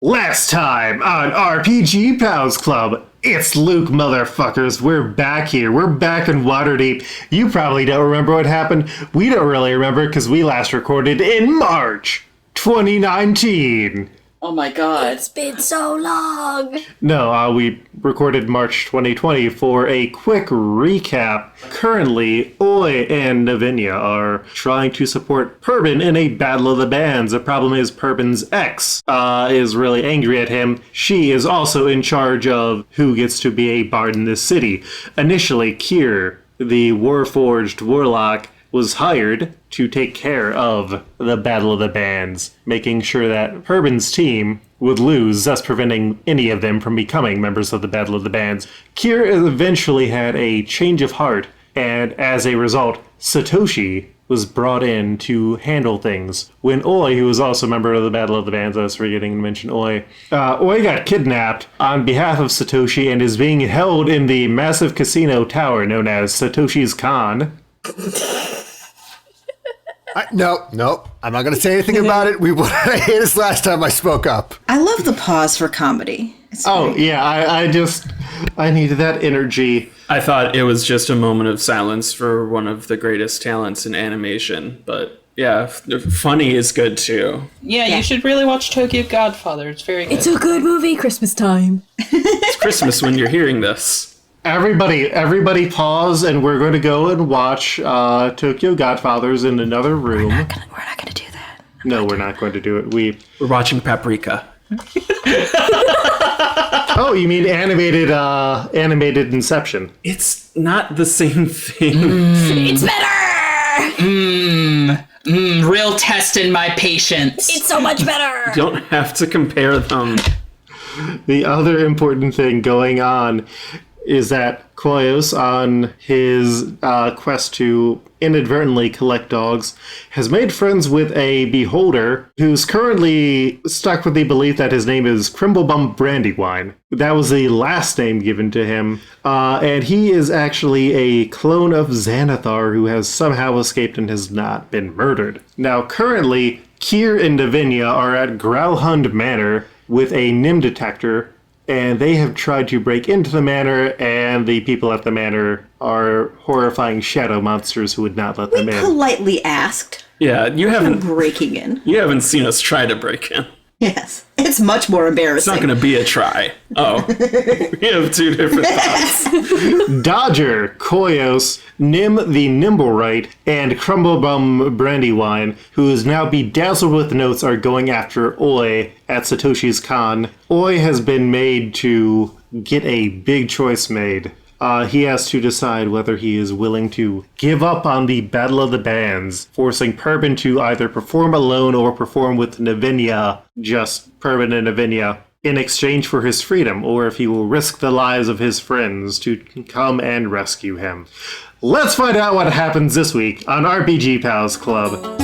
Last time on RPG Pals Club, it's Luke, motherfuckers. We're back here. We're back in Waterdeep. You probably don't remember what happened. We don't really remember because we last recorded in March 2019. Oh my god. It's been so long. No, we recorded March 2020 for a quick recap. Currently, Oi and Navinia are trying to support Perbin in a battle of the bands. The problem is Perbin's ex is really angry at him. She is also in charge of who gets to be a bard in this city. Initially, Kier, the Warforged warlock, was hired to take care of the Battle of the Bands, making sure that Perbin's team would lose, thus preventing any of them from becoming members of the Battle of the Bands. Kier eventually had a change of heart, and as a result, Satoshi was brought in to handle things. When Oi, who was also a member of the Battle of the Bands, I was forgetting to mention Oi, Oi got kidnapped on behalf of Satoshi and is being held in the massive casino tower known as Satoshi's Con. No, I'm not going to say anything about it. I hate this last time I spoke up. I love the pause for comedy. Yeah, I needed that energy. I thought it was just a moment of silence for one of the greatest talents in animation, but yeah, funny is good too. Yeah, you should really watch Tokyo Godfather. It's very good. It's a good movie, Christmas time. It's Christmas when you're hearing this. Everybody pause, and we're going to go and watch Tokyo Godfathers in another room. We're not gonna do that. No, we're not going to do it. We're watching Paprika. Oh, you mean animated Inception? It's not the same thing. It's better! Real test in my patience. It's so much better! You don't have to compare them. The other important thing going on is that Koyos, on his quest to inadvertently collect dogs, has made friends with a beholder who's currently stuck with the belief that his name is Crimblebum Brandywine. That was the last name given to him, and he is actually a clone of Xanathar who has somehow escaped and has not been murdered. Now, currently, Kier and Davinia are at Growlhund Manor with a NIM detector, and they have tried to break into the manor, and the people at the manor are horrifying shadow monsters who would not let them in. Politely asked. Yeah, you haven't Breaking in. You haven't seen us try to break in. Yes. It's much more embarrassing. It's not going to be a try. Oh. We have two different thoughts. Dodger, Koyos, Nim the Nimblewright, and Crumblebum Brandywine, who is now bedazzled with notes, are going after Oi at Satoshi's Con. Oi has been made to get a big choice made. He has to decide whether he is willing to give up on the Battle of the Bands, forcing Perbin to either perform alone or perform with Navinia, just Perbin and Navinia, in exchange for his freedom, or if he will risk the lives of his friends to come and rescue him. Let's find out what happens this week on RPG Pals Club.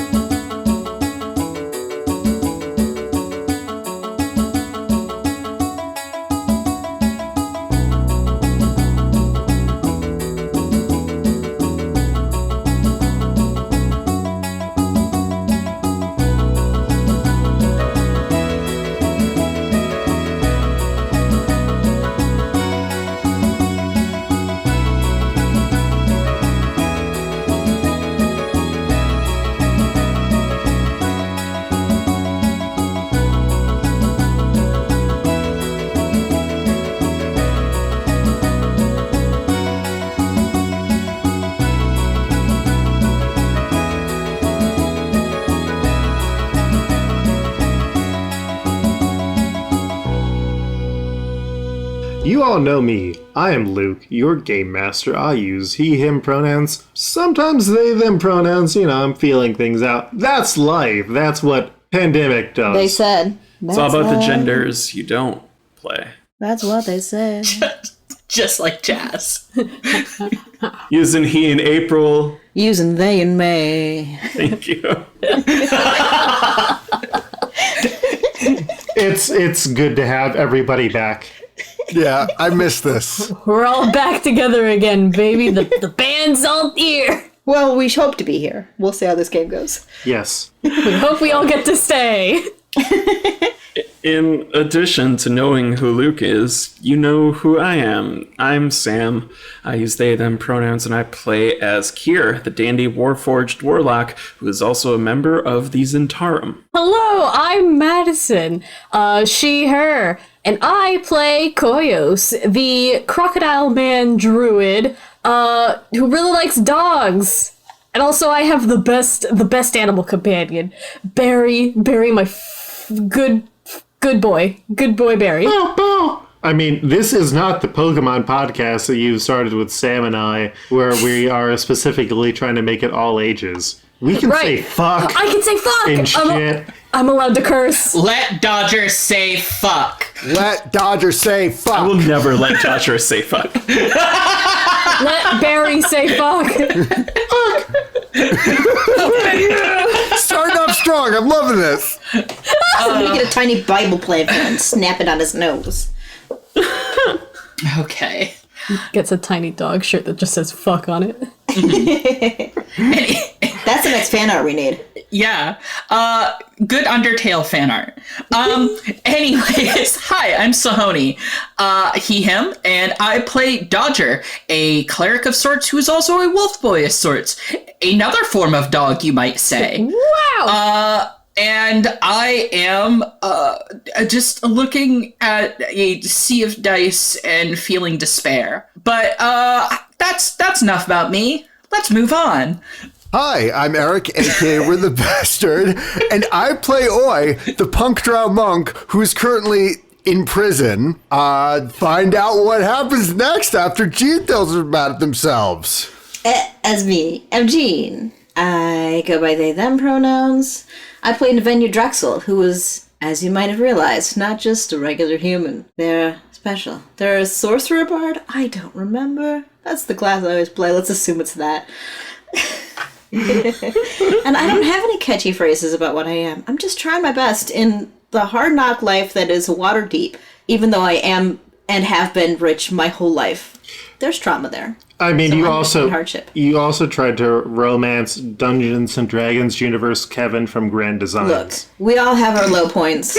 You all know me. I am Luke, your game master. I use he, him pronouns. Sometimes they, them pronouns. I'm feeling things out. That's life. That's what pandemic does. They said. It's all about the genders you don't play. That's what they said. Just like jazz. Using he in April. Using they in May. Thank you. It's good to have everybody back. Yeah, I missed this. We're all back together again, baby. The band's all here. Well, we hope to be here. We'll see how this game goes. Yes. We hope we all get to stay. In addition to knowing who Luke is, you know who I am. I'm Sam. I use they, them pronouns, and I play as Kier, the dandy warforged warlock, who is also a member of the Zentarum. Hello, I'm Madison. She, her. And I play Koyos, the crocodile man druid, who really likes dogs. And also I have the best animal companion. Barry, my good boy Barry. I mean, this is not the Pokemon podcast that you started with Sam and I, where we are specifically trying to make it all ages. We can say fuck. I can say fuck. And shit. I'm allowed to curse. Let Dodger say fuck. Let Dodger say fuck. I will never let Joshua say fuck. Let Barry say fuck. Starting off strong. I'm loving this. Make it a tiny Bible plant and snap it on his nose. Okay. Gets a tiny dog shirt that just says fuck on it. That's the next fan art we need. Yeah. Good Undertale fan art. Anyways, hi, I'm Sahoni. He, him, and I play Dodger, a cleric of sorts who is also a wolf boy of sorts. Another form of dog, you might say. Wow. And I am just looking at a sea of dice and feeling despair. But that's enough about me. Let's move on. Hi, I'm Eric, aka We're the Bastard, and I play Oi, the punk drow monk who's currently in prison. Find out what happens next after Gene tells them about themselves. As me, I'm Jean. I go by they, them pronouns. I play Navenue Drexel, who is, as you might have realized, not just a regular human. They're special. They're a sorcerer bard? I don't remember. That's the class I always play. Let's assume it's that. And I don't have any catchy phrases about what I am. I'm just trying my best in the hard knock life that is Waterdeep, even though I am and have been rich my whole life. There's trauma there. I mean, So you I'm also in hardship. you also tried to romance Dungeons and Dragons universe Kevin from Grand Designs. Look, we all have our low points.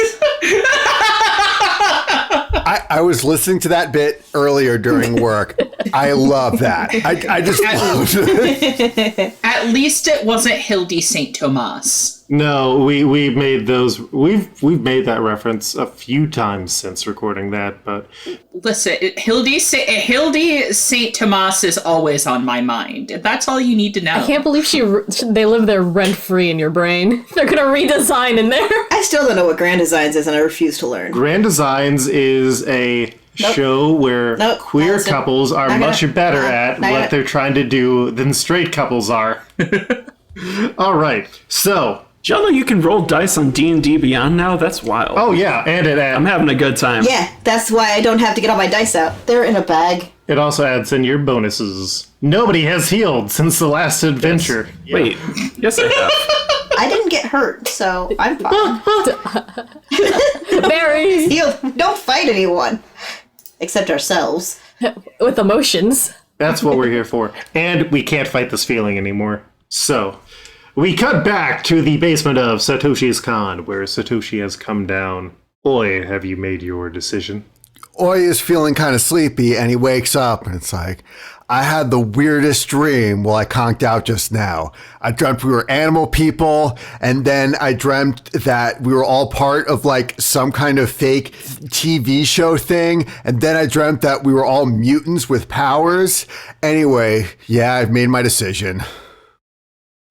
I was listening to that bit earlier during work. I love that. I just love it. At least it wasn't Hildy St. Thomas. No, we made those. We've made that reference a few times since recording that, but Listen, Hildy St. Thomas is always on my mind. That's all you need to know. I can't believe they live there rent free in your brain. They're gonna redesign in there. I still don't know what Grand Designs is, and I refuse to learn. Grand Designs is a show where queer Allison, couples are not much gonna- better at not what gonna- they're trying to do than straight couples are. All right, so. Do y'all know you can roll dice on D&D Beyond now? That's wild. Oh yeah, and I'm having a good time. Yeah, that's why I don't have to get all my dice out. They're in a bag. it also adds in your bonuses. Nobody has healed since the last adventure. Wait. Yes, I have. I didn't get hurt, so I'm fine. Barry Heal. Don't fight anyone. Except ourselves. with emotions. That's what we're here for. And we can't fight this feeling anymore. So, we cut back to the basement of Satoshi's Con, where Satoshi has come down. Oi, have you made your decision? Oi is feeling kind of sleepy, and he wakes up, and it's like, I had the weirdest dream while I conked out just now. I dreamt we were animal people, and then I dreamt that we were all part of like some kind of fake TV show thing, and then I dreamt that we were all mutants with powers. Anyway, yeah, I've made my decision.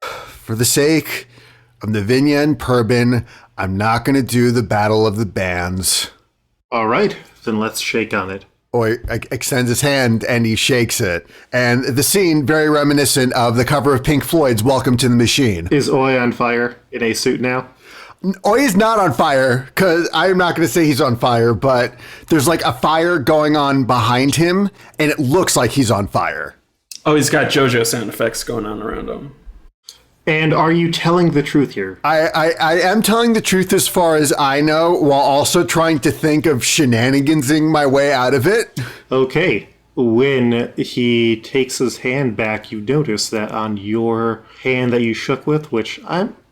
For the sake of Navinia and Purbin, I'm not going to do the Battle of the Bands. All right, then let's shake on it. Oi extends his hand and he shakes it. And the scene, very reminiscent of the cover of Pink Floyd's Welcome to the Machine. Is Oi on fire in a suit now? Oi is not on fire, because I'm not going to say he's on fire, but there's like a fire going on behind him, and it looks like he's on fire. Oh, he's got JoJo sound effects going on around him. And are you telling the truth here? I am telling the truth as far as I know, while also trying to think of shenanigansing my way out of it. Okay. When he takes his hand back, you notice that on your hand that you shook with,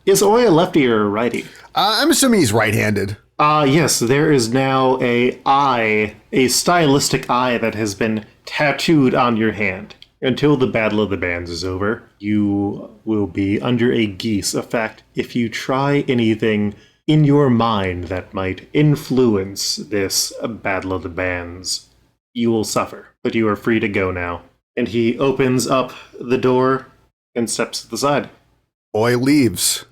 is Oi a lefty or a righty? I'm assuming he's right-handed. Yes, there is now a stylistic eye that has been tattooed on your hand. Until the Battle of the Bands is over, you will be under a geese effect. If you try anything in your mind that might influence this Battle of the Bands, you will suffer. But you are free to go now. And he opens up the door and steps to the side. Oi leaves.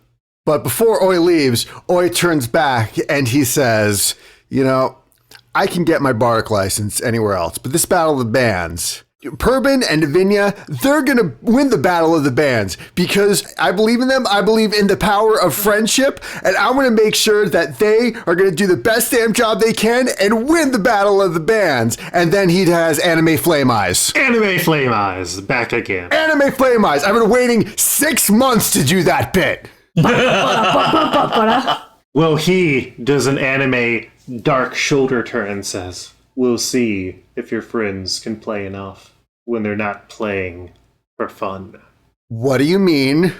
But before Oi leaves, Oi turns back and he says, you know, I can get my bardic license anywhere else, but this Battle of the Bands, Purbin and Davinia, they're going to win the Battle of the Bands because I believe in them. I believe in the power of friendship, and I'm going to make sure that they are going to do the best damn job they can and win the Battle of the Bands. And then he has Anime Flame Eyes. Anime Flame Eyes, back again. Anime Flame Eyes. I've been waiting 6 months to do that bit. Well, he does an anime dark shoulder turn and says, we'll see if your friends can play enough when they're not playing for fun. What do you mean?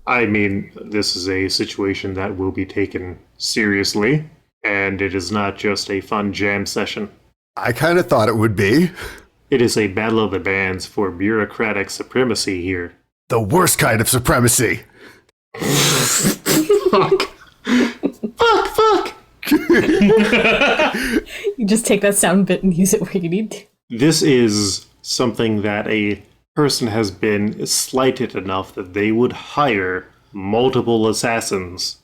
I mean, this is a situation that will be taken seriously, and it is not just a fun jam session. I kind of thought it would be. It is a battle of the bands for bureaucratic supremacy here. The worst kind of supremacy. Fuck. Fuck. You just take that sound bit and use it where you need to. This is something that a person has been slighted enough that they would hire multiple assassins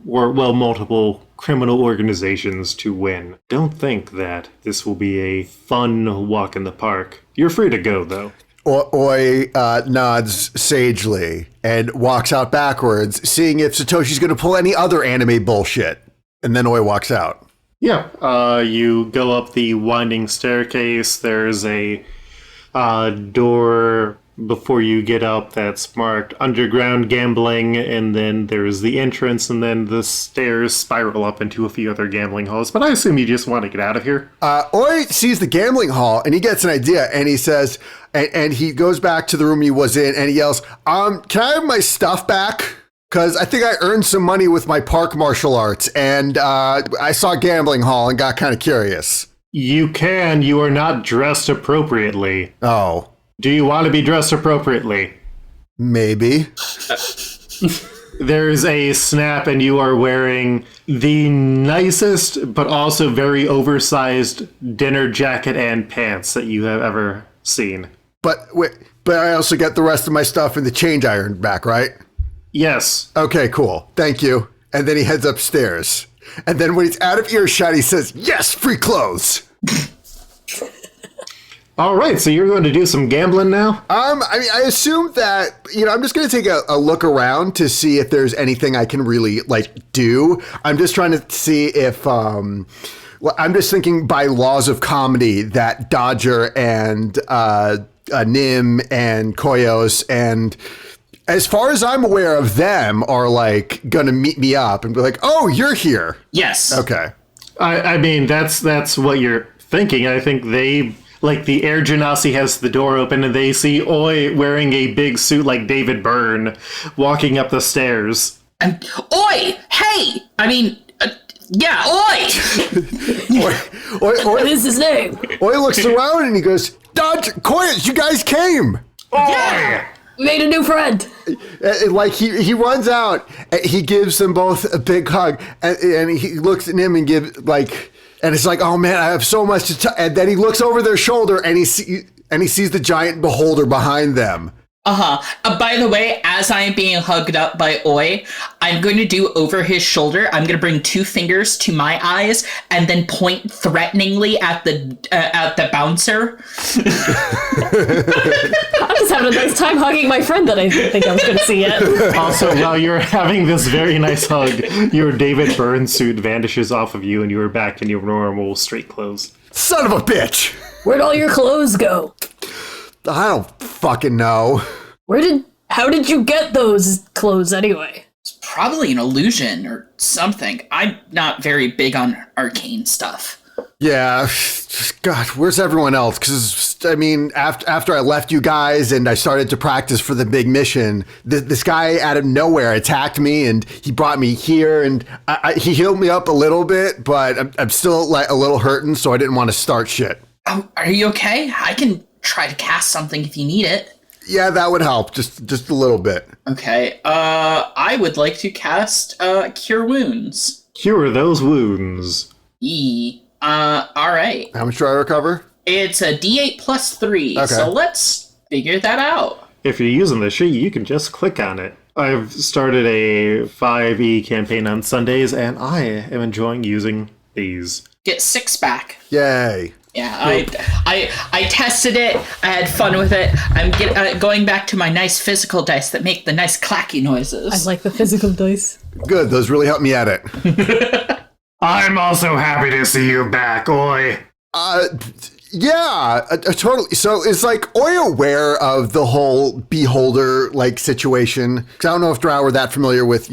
multiple criminal organizations to win. Don't think that this will be a fun walk in the park. You're free to go, though. Oi nods sagely and walks out backwards, seeing if Satoshi's going to pull any other anime bullshit. And then Oi walks out. Yeah, you go up the winding staircase. There's a door before you get up that's marked underground gambling, and then there's the entrance, and then the stairs spiral up into a few other gambling halls. But I assume you just want to get out of here. Oi sees the gambling hall, and he gets an idea, and he says, and he goes back to the room he was in, and he yells, can I have my stuff back? Because I think I earned some money with my park martial arts, and I saw gambling hall and got kind of curious. You can. You are not dressed appropriately. Oh. Do you want to be dressed appropriately? Maybe. There's a snap, and you are wearing the nicest but also very oversized dinner jacket and pants that you have ever seen. But I also get the rest of my stuff and the change I earned back, right? Yes. Okay, cool. Thank you. And then he heads upstairs. And then when he's out of earshot, he says, yes, free clothes. All right, so you're going to do some gambling now? I assume that, I'm just going to take a look around to see if there's anything I can really, do. I'm just trying to see if, I'm just thinking by laws of comedy that Dodger and Nim and Koyos and, as far as I'm aware of them, are, going to meet me up and be like, oh, you're here. Yes. Okay. I mean, that's what you're thinking. I think they... the Air Genasi has the door open and they see Oi wearing a big suit like David Byrne walking up the stairs. Oi! Hey! I mean, yeah, Oi! Oi! What is his name? Oi looks around and he goes, Dodge, Koyas, you guys came! Yeah! Made a new friend. He runs out, and he gives them both a big hug, and he looks at him and and it's like, oh man, I have so much to tell. And then he looks over their shoulder and he sees the giant beholder behind them. By the way, as I am being hugged up by Oi, I'm going to do over his shoulder. I'm going to bring 2 fingers to my eyes and then point threateningly at the bouncer. I'm just having a nice time hugging my friend that I didn't think I was going to see yet. Also, while you're having this very nice hug, your David Byrne suit vanishes off of you and you are back in your normal street clothes. Son of a bitch! Where'd all your clothes go? I don't fucking know. How did you get those clothes anyway? It's probably an illusion or something. I'm not very big on arcane stuff. Yeah, God, where's everyone else? Because, I mean, after I left you guys and I started to practice for the big mission, this guy out of nowhere attacked me and he brought me here and he healed me up a little bit, but I'm still like a little hurting, so I didn't want to start shit. Oh, are you okay? I can try to cast something if you need it. Yeah, that would help, just a little bit. Okay, I would like to cast Cure Wounds. Cure those wounds. Alright. How much do I recover? It's a D8 plus 3, Okay. so let's figure that out. If you're using the sheet, you can just click on it. I've started a 5e campaign on Sundays, and I am enjoying using these. Get 6 back. Yay. Yeah, I tested it. I had fun with it. I'm going back to my nice physical dice that make the nice clacky noises. I like the physical dice. Good, those really helped me at it. I'm also happy to see you back, Oi. Yeah, totally. So is like Oi aware of the whole beholder like situation? Because I don't know if Drow were that familiar with,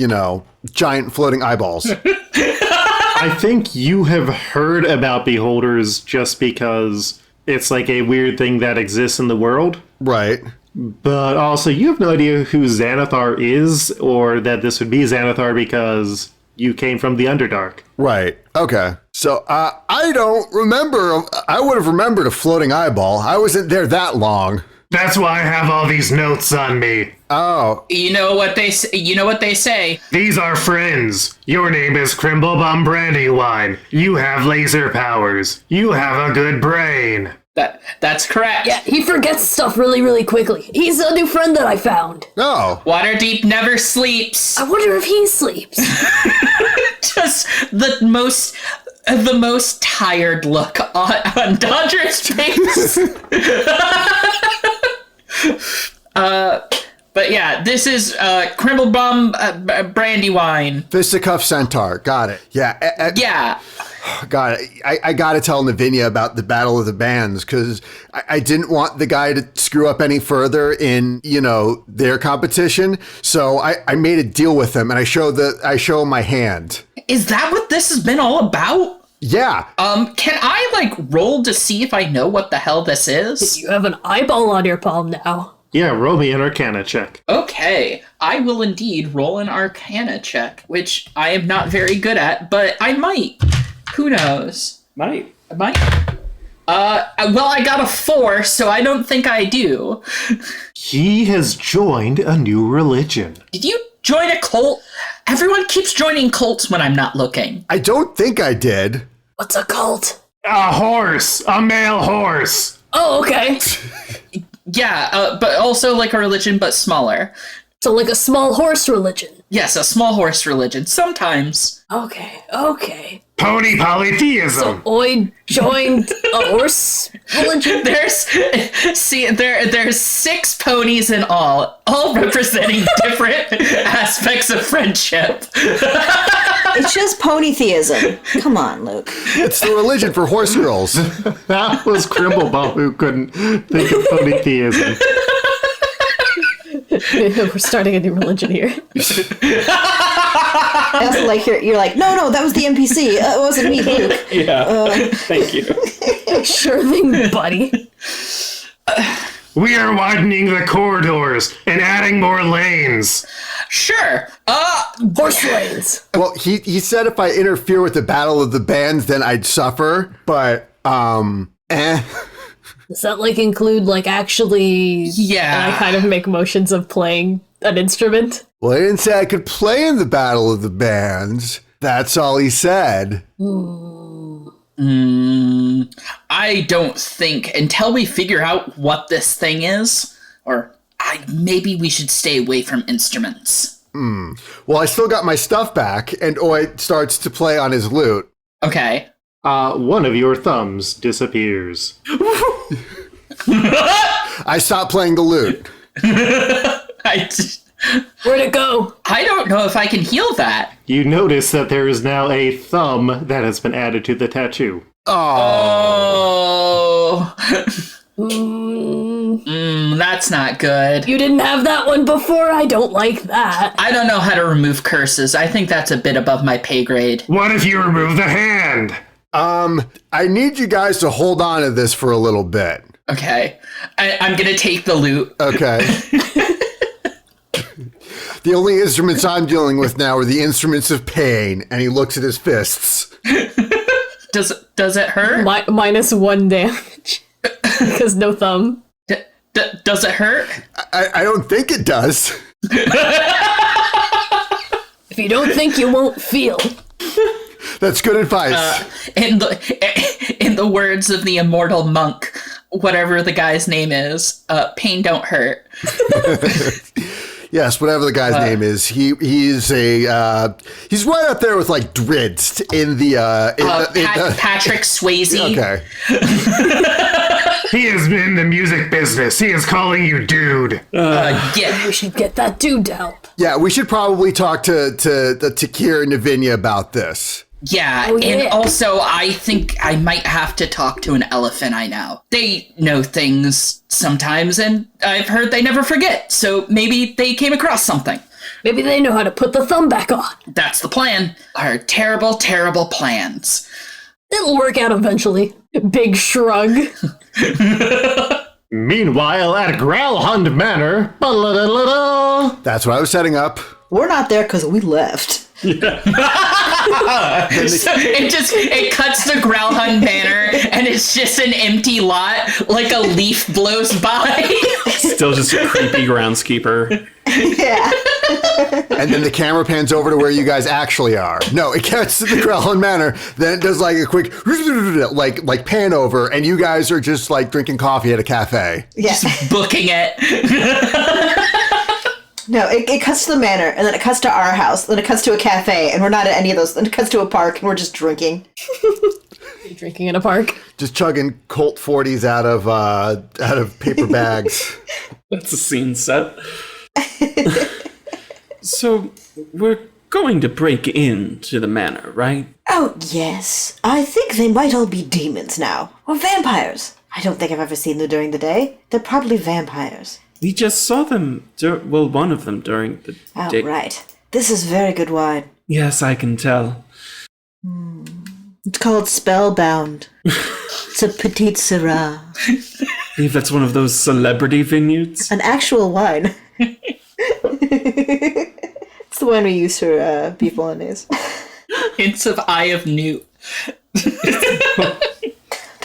giant floating eyeballs. I think you have heard about beholders just because it's like a weird thing that exists in the world. Right. But also, you have no idea who Xanathar is, or that this would be Xanathar because you came from the Underdark. Right. Okay. So I don't remember. I would have remembered a floating eyeball. I wasn't there that long. That's why I have all these notes on me. Oh. You know what they say. These are friends. Your name is Crimblebum Brandywine. You have laser powers. You have a good brain. That's correct. Yeah, he forgets stuff really, really quickly. He's a new friend that I found. Oh. Waterdeep never sleeps. I wonder if he sleeps. Just the most tired look on Dodger's face. But yeah, this is Crimblebum Brandywine. Fisticuff Centaur. Got it. Yeah. Yeah. God, I got to tell Navinia about the Battle of the Bands because I didn't want the guy to screw up any further in, their competition. So I made a deal with him and I show him my hand. Is that what this has been all about? Yeah. Can I roll to see if I know what the hell this is? You have an eyeball on your palm now. Yeah, roll me an Arcana check. Okay, I will indeed roll an Arcana check, which I am not very good at, but I might. Who knows? Might. I might. Well, I got a 4, so I don't think I do. He has joined a new religion. Did you join a cult? Everyone keeps joining cults when I'm not looking. I don't think I did. What's a cult? A horse! A male horse! Oh, okay. Yeah, but also like a religion, but smaller. So like a small horse religion. Yes, a small horse religion. Sometimes. Okay. Pony polytheism! So Oi joined a horse religion? There's 6 ponies in all representing different aspects of friendship. It's just ponytheism. Come on, Luke. It's the religion for horse girls. That was Crimblebum who couldn't think of polytheism. We're starting a new religion here. That's like you're like, no, that was the NPC. It wasn't me, Luke. Yeah. Thank you. Sure thing, buddy. We are widening the corridors and adding more lanes. Sure. Horse lanes. Well, he said if I interfere with the Battle of the Bands, then I'd suffer. But, Does that include actually? Yeah. And I kind of make motions of playing an instrument. Well, he didn't say I could play in the Battle of the Bands. That's all he said. I don't think until we figure out what this thing is, or maybe we should stay away from instruments. Well, I still got my stuff back, and Oi starts to play on his lute. Okay. One of your thumbs disappears. I stopped playing the lute. Where'd it go? I don't know if I can heal that. You notice that there is now a thumb that has been added to the tattoo. Oh. That's not good. You didn't have that one before? I don't like that. I don't know how to remove curses. I think that's a bit above my pay grade. What if you remove the hand? I need you guys to hold on to this for a little bit. Okay. I'm going to take the loot. Okay. The only instruments I'm dealing with now are the instruments of pain. And he looks at his fists. Does it hurt? -1 damage. Because no thumb. Does it hurt? I don't think it does. If you don't think, you won't feel. That's good advice. In the words of the immortal monk, whatever the guy's name is, pain don't hurt. Yes, whatever the guy's name is, he's right up there with like Drizzt in the Patrick Swayze. Okay. He is in the music business. He is calling you dude. Yeah. We should get that dude to help. Yeah, we should probably talk to Kier and Navinia about this. Yeah, Oh, yeah. and also I think I might have to talk to an elephant I know. They know things sometimes, and I've heard they never forget, so maybe they came across something. Maybe they know how to put the thumb back on. That's the plan. Our terrible, terrible plans. It'll work out eventually. Big shrug. Meanwhile, at Growlhund Manor, That's what I was setting up. We're not there because we left. It cuts the Growlhund banner, and it's just an empty lot, like a leaf blows by. Still just a creepy groundskeeper. Yeah. And then the camera pans over to where you guys actually are. No, it cuts to the Growlhund Manor. Then it does like a quick like pan over, and you guys are just like drinking coffee at a cafe. Yeah. Booking it. No, it cuts to the manor, and then it cuts to our house, then it cuts to a cafe, and we're not at any of those. Then it cuts to a park, and we're just drinking. Drinking in a park. Just chugging Colt 40s out of paper bags. That's a scene set. So, we're going to break into the manor, right? Oh, yes. I think they might all be demons now. Or vampires. I don't think I've ever seen them during the day. They're probably vampires. We just saw them, one of them during the Oh, day. right. This is very good wine. Yes, I can tell. It's called Spellbound. It's a Petite Syrah. I believe that's one of those celebrity vineyards. An actual wine. It's the one we use for beef bolognese. Hints of Eye of Newt.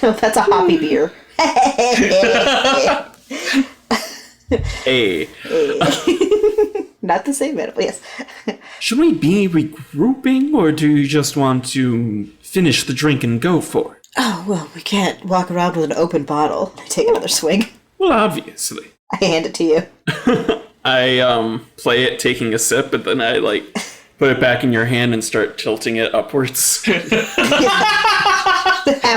No, that's a hoppy beer. Hey, Not the same animal, yes. should we be regrouping, or do you just want to finish the drink and go for it? Oh, well, we can't walk around with an open bottle. I take another swig. Well, obviously. I hand it to you. I play it taking a sip, but then I put it back in your hand and start tilting it upwards. Half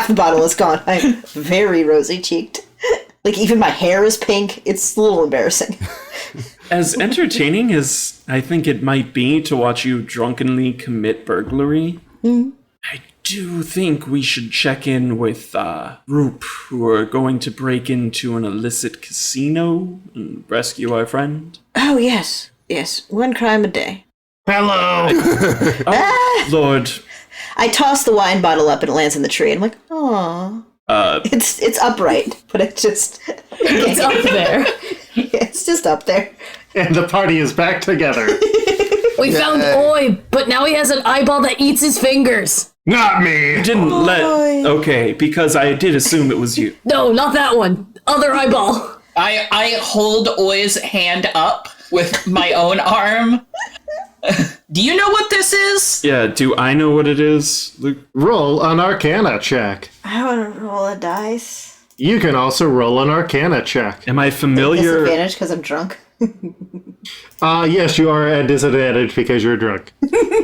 the bottle is gone. I'm very rosy-cheeked. Like, even my hair is pink. It's a little embarrassing. As entertaining as I think it might be to watch you drunkenly commit burglary, I do think we should check in with group who are going to break into an illicit casino and rescue our friend. Oh, yes. Yes, one crime a day. Hello. Oh, Lord. I toss the wine bottle up and it lands in the tree. I'm like, aw. It's upright, but it just... It's up there. It's just up there. And the party is back together. We found Oi, but now he has an eyeball that eats his fingers. Not me. Didn't Okay, because I did assume it was you. No, not that one. Other eyeball. I hold Oi's hand up with my own arm. Do you know what this is? Yeah, do I know what it is, Luke? Roll an Arcana check. I want to roll a dice. You can also roll an Arcana check. Am I familiar? Disadvantage because I'm drunk. Yes, you are at disadvantage because you're drunk.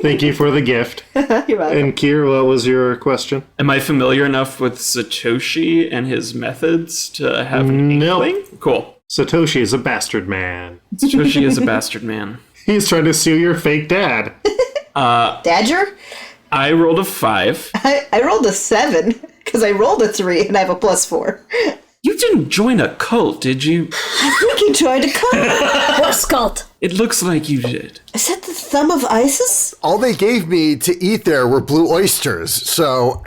Thank you for the gift. You're welcome. And Kier, what was your question? Am I familiar enough with Satoshi and his methods to have an Nope. inkling? Cool. Satoshi is a bastard man. Satoshi is a bastard man. He's trying to sue your fake dad. Dadger? I rolled a 5. I rolled a 7 because I rolled a 3 and I have a +4. You You didn't join a cult, did you? I think he tried to come. Horse cult. It looks like you did. Is that the thumb of Isis? All they gave me to eat there were blue oysters, so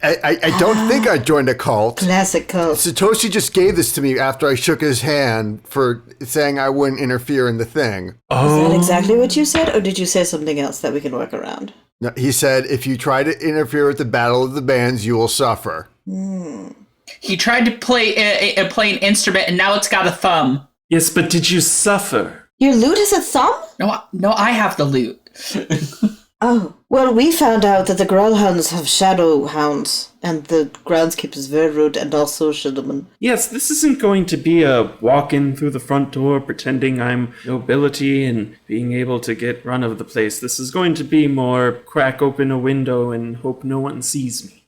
I don't think I joined a cult. Classic cult. Satoshi just gave this to me after I shook his hand for saying I wouldn't interfere in the thing. Is that exactly what you said, or did you say something else that we can work around? No, he said, if you try to interfere with the Battle of the Bands, you will suffer. He tried to play an instrument, and now it's got a thumb. Yes, but did you suffer? Your lute has a thumb? No, I have the loot. Oh, well, we found out that the Growlhounds have shadow hounds, and the groundskeeper is very rude and also Shadowman. Yes, this isn't going to be a walk in through the front door pretending I'm nobility and being able to get run of the place. This is going to be more crack open a window and hope no one sees me.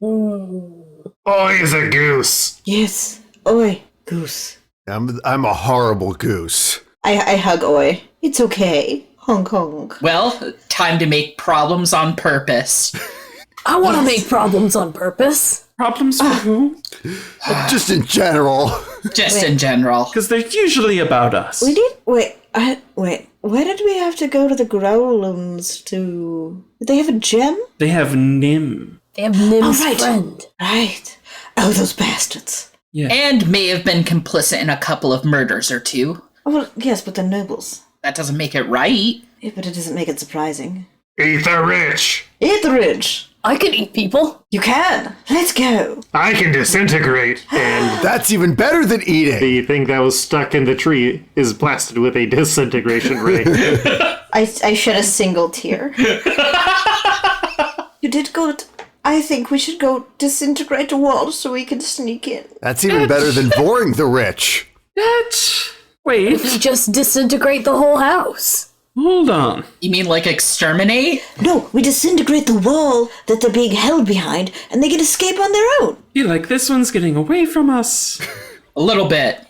Oi is a goose. Yes. Oi, goose. I'm a horrible goose. I hug Oi. It's okay. Honk honk. Well, time to make problems on purpose. I want to make problems on purpose. Problems for who? Just in general. Just in general. Because they're usually about us. We did. Wait. Why did we have to go to the Growlhounds to. Did they have a gem? They have Nim. They have Nim's right. friend. Right. Oh, those bastards. Yeah. And may have been complicit in a couple of murders or two. Oh, well, yes, but they're nobles. That doesn't make it right. Yeah, but it doesn't make it surprising. Eat the rich. Eat the rich. I could eat people. You can. Let's go. I can disintegrate. And That's even better than eating. the thing that was stuck in the tree is blasted with a disintegration ray. I shed a single tear. You did good. I think we should go disintegrate the wall so we can sneak in. That's even better than boring the rich. Wait, We just disintegrate the whole house. hold on. You mean like exterminate? No, we disintegrate the wall that they're being held behind, and they can escape on their own. Feel like this one's getting away from us. A little bit.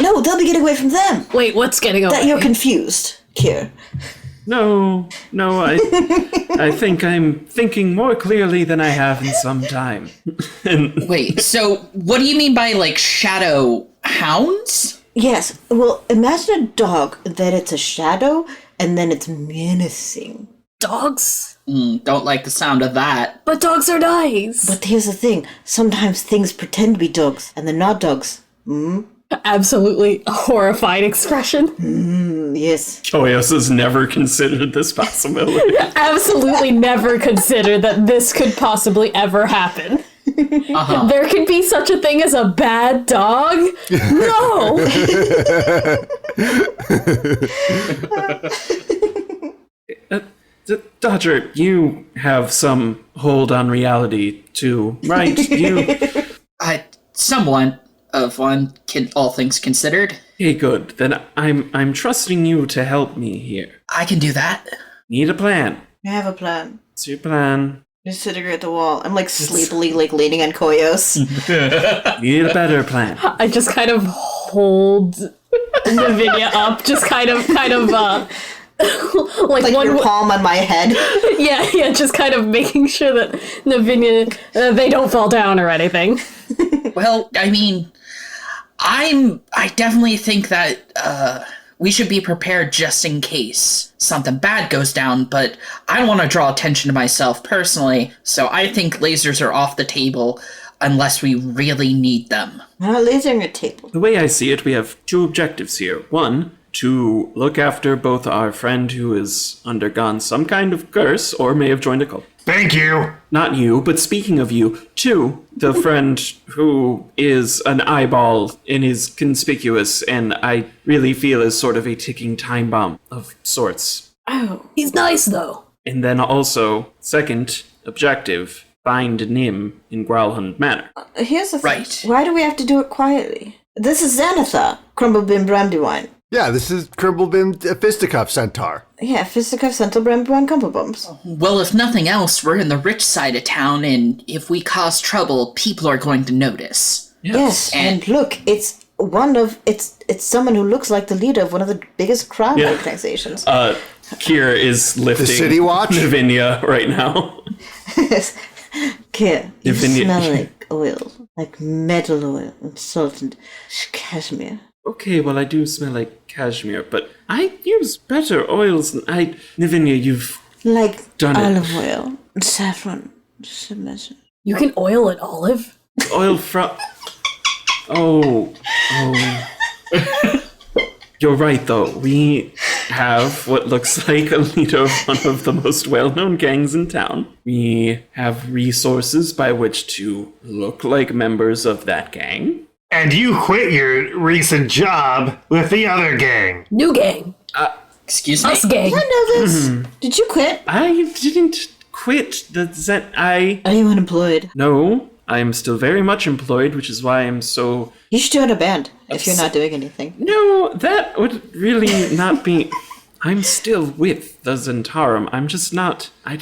No, they'll be getting away from them. Wait, what's getting away? That you're confused, Kier. No, I think I'm thinking more clearly than I have in some time. And Wait, so what do you mean by like shadow hounds? Yes, well, imagine a dog that it's a shadow, and then it's menacing. Dogs? Don't like the sound of that. But dogs are nice. But here's the thing. Sometimes things pretend to be dogs, and they're not dogs. Absolutely horrified expression. Yes. Koyos has never considered this possibility. Absolutely never considered that this could possibly ever happen. There could be such a thing as a bad dog? No! Dodger, you have some hold on reality too, right? Somewhat of one, all things considered. Okay, good. Then I'm trusting you to help me here. I can do that. Need a plan. I have a plan. What's your plan? Disintegrate the wall. I'm like sleepily like leaning on Koyos. Need a better plan. I just kind of hold Lavinia up, just kind of like one your palm on my head. yeah, just kind of making sure that Navinia, they don't fall down or anything. Well, I mean, I definitely think that we should be prepared just in case something bad goes down, but I don't want to draw attention to myself personally, so I think lasers are off the table unless we really need them. We're not lasering a table. The way I see it, we have two objectives here. One, to look after both our friend who has undergone some kind of curse or may have joined a cult. Thank you. Not you, but speaking of you, two, the friend who is an eyeball and is conspicuous and I really feel is sort of a ticking time bomb of sorts. Oh. He's nice, though. And then also, second objective, find Nim in Growlhund Manor. Here's the thing. Right. Why do we have to do it quietly? This is Xanatha, Crumblebin Brandywine. Yeah, this is Cribblebin Fisticuff Centaur. Yeah, Fisticuff Central Brandywine Cumblebums. Well, if nothing else, we're in the rich side of town, and if we cause trouble, people are going to notice. Yes, and look, it's someone who looks like the leader of one of the biggest crime organizations. Kier is lifting City Watch? Lavinia right now. Kid, you Lavinia- smell like oil. like metal oil and salt and cashmere. Okay, well, I do smell like cashmere, but I use better oils than Navinia, you've Like done it. olive oil and saffron. Just imagine. You can oil an olive? Oil from... Oh. You're right, though. We have what looks like a leader of one of the most well-known gangs in town. We have resources by which to look like members of that gang. And you quit your recent job with the other gang. New gang. Excuse me? Us gang. I know this. Did you quit? I didn't quit Are you unemployed? No, I'm still very much employed, which is why I'm so... You should join a band if you're not doing anything. No, that would really not be... I'm still with the Zentarum. I'm just not... I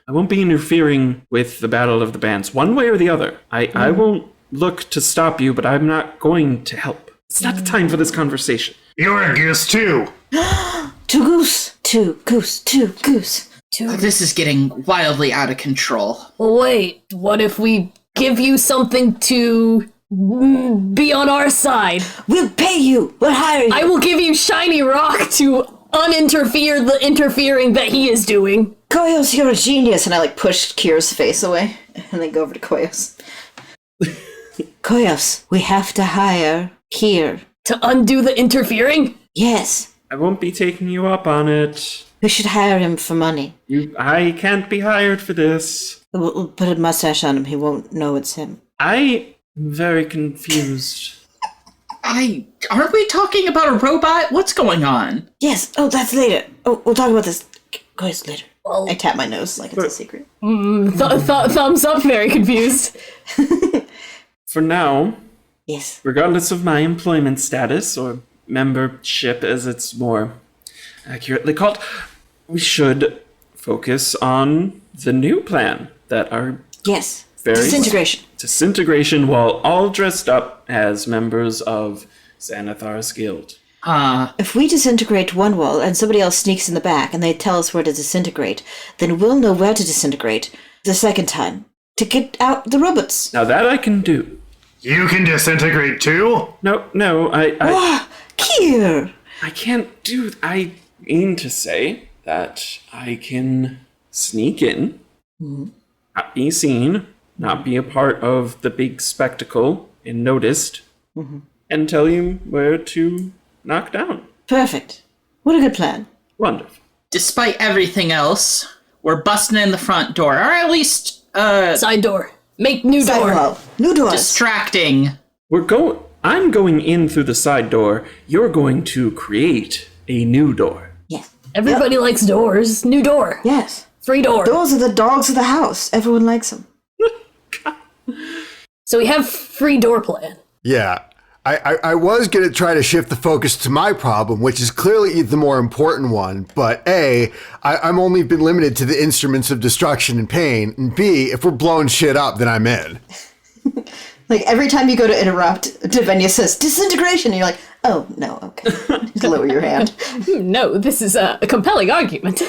won't be interfering with the Battle of the Bands, one way or the other. I won't look to stop you, but I'm not going to help. It's not the time for this conversation. You're a goose too. Two goose. This is getting wildly out of control. Wait, what if we give you something to be on our side? We'll pay you. We'll hire you. I will give you shiny rock to uninterfere the interfering that he is doing. Koyos, you're a genius. And I push Kira's face away and then go over to Koyos. Koyos, we have to hire Kier. To undo the interfering? Yes. I won't be taking you up on it. We should hire him for money. I can't be hired for this. We'll put a mustache on him. He won't know it's him. I am very confused. Aren't we talking about a robot? What's going on? Yes. Oh, that's later. Oh, we'll talk about this. Koyos, later. Well, I tap my nose like it's a secret. thumbs up, very confused. For now, Yes. regardless of my employment status, or membership as it's more accurately called, we should focus on the new plan that are Yes. very Disintegration. while all dressed up as members of Xanathar's guild. If we disintegrate one wall and somebody else sneaks in the back and they tell us where to disintegrate, then we'll know where to disintegrate the second time to get out the robots. Now that I can do. You can disintegrate too? No, I Kier! can't do. I mean to say that I can sneak in, not be seen, not be a part of the big spectacle and noticed, and tell you where to knock down. Perfect. What a good plan. Wonderful. Despite everything else, we're busting in the front door, or at least Side door. Make new door. Sidewall. New doors. distracting. I'm going in through the side door. You're going to create a new door. Yes. Everybody likes doors. New door. Yes. Free door. Those are the dogs of the house. Everyone likes them. So we have free door plan. Yeah. I was going to try to shift the focus to my problem, which is clearly the more important one. But A, I'm only been limited to the instruments of destruction and pain. And B, if we're blowing shit up, then I'm in. Every time you go to interrupt, Davenia says, disintegration. And you're like, oh, no, okay. Just lower your hand. No, this is a compelling argument.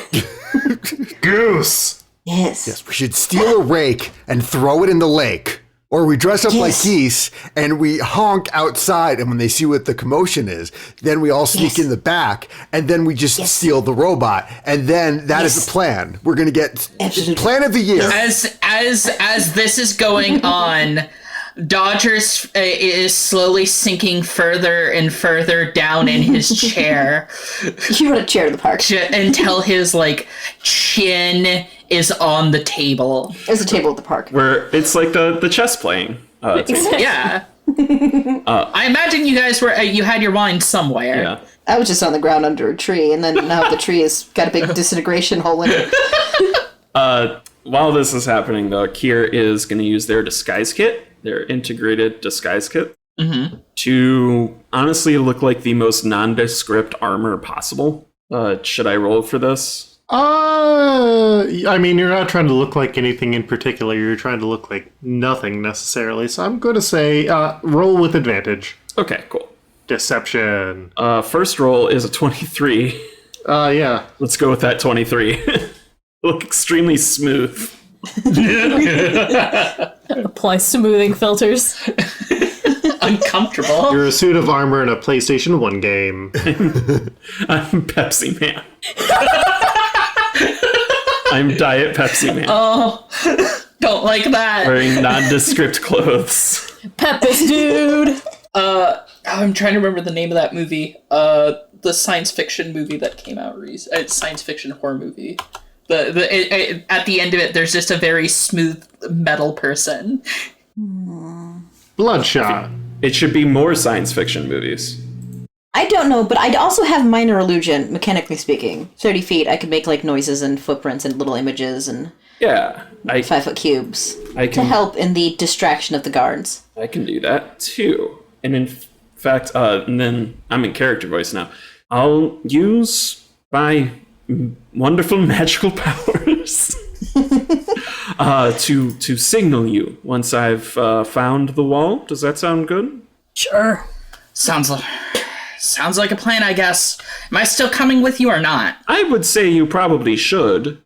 Goose! Yes. Yes, we should steal a rake and throw it in the lake. Or we dress up like Yes. geese and we honk outside, and when they see what the commotion is, then we all sneak Yes. in the back, and then we just steal the robot. And then that is Yes. the plan. We're going to get Absolutely. plan of the year. As this is going on, Dodgers is slowly sinking further and further down in his chair You brought a chair to the park. until his chin is on the table. There's a table at the park. Where it's like the chess playing. Yeah. I imagine you guys you had your wine somewhere. Yeah. I was just on the ground under a tree, and then now the tree has got a big disintegration hole in it. While this is happening, though, Kier is going to use their disguise kit, their integrated disguise kit, to honestly look like the most nondescript armor possible. Should I roll for this? I mean, you're not trying to look like anything in particular. You're trying to look like nothing necessarily. So I'm going to say roll with advantage. Okay, cool. Deception. First roll is a 23. Yeah. Let's go with that 23. Look extremely smooth. Apply smoothing filters. Uncomfortable. You're a suit of armor in a PlayStation 1 game. I'm Pepsi Man. I'm Diet Pepsi Man. Oh, don't like that. Wearing nondescript clothes. Pepis, dude. I'm trying to remember the name of that movie. The science fiction movie that came out recently. Science fiction horror movie. At the end of it, there's just a very smooth metal person. Bloodshot. It should be more science fiction movies. I don't know, but I'd also have minor illusion, mechanically speaking. 30 feet, I could make like noises and footprints and little images and Yeah, 5-foot cubes I to can help in the distraction of the guards. I can do that too. And in fact, and then I'm in character voice now. I'll use my wonderful magical powers to signal you once I've found the wall. Does that sound good? Sure. Sounds like a plan, I guess. Am I still coming with you or not? I would say you probably should.